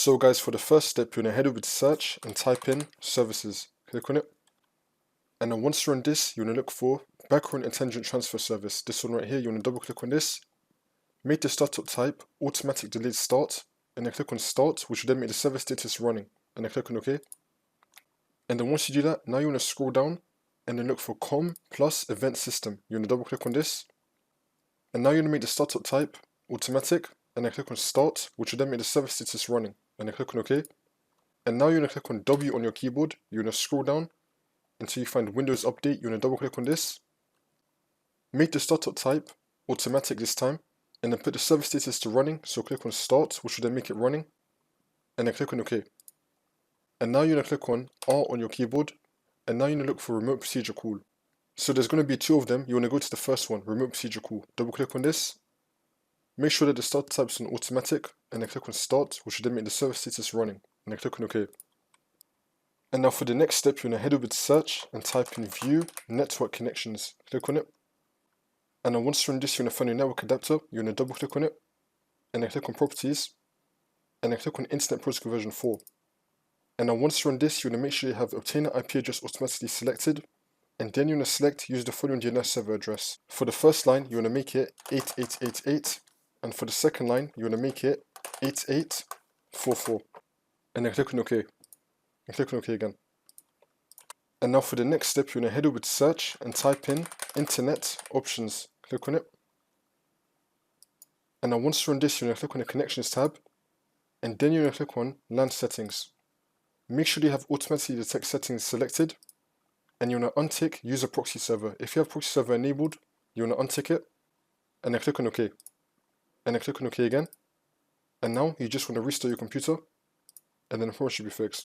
So guys, for the first step, you're going to head over to search and type in services. Click on it. And then once you're on this, you're going to look for background intelligent transfer service. This one right here, you want to double click on this. Make the startup type automatic delayed start. And then click on start, which will then make the server status running. And then click on OK. And then once you do that, now you want to scroll down and then look for COM plus event system. You want to double click on this. And now you're going to make the startup type automatic. And then click on start, which will then make the server status running. And then click on OK. And now you're going to click on W on your keyboard. You're going to scroll down until you find Windows Update. You're going to double click on this. Make the startup type automatic this time. And then put the server status to running. So click on start, which will then make it running. And then click on OK. And now you're going to click on R on your keyboard. And now you're going to look for remote procedure call. So there's going to be two of them. You want to go to the first one, remote procedure call. Double click on this. Make sure that the start type is on automatic. And then click on start, which will then make the server status running. And then click on OK. And now for the next step, you're going to head over to search and type in view network connections. Click on it. And then once you're on this, you're going to find your network adapter. You're going to double click on it. And then click on properties. And then click on internet protocol version 4. And now once you're on this, you're going to make sure you have obtain an IP address automatically selected. And then you're going to select use the following DNS server address. For the first line, you want to make it 8888. And for the second line, you want to make it 8844. And then click on OK. And click on OK again. And now for the next step, you're going to head over to search and type in internet options. Click on it. And now once you're on this, you're going to click on the connections tab. And then you're going to click on LAN settings. Make sure you have automatically detect settings selected. And you want to untick user proxy server. If you have proxy server enabled, you want to untick it. And then click on OK. And then click on OK again. And now you just want to restart your computer. And then the problem should be fixed.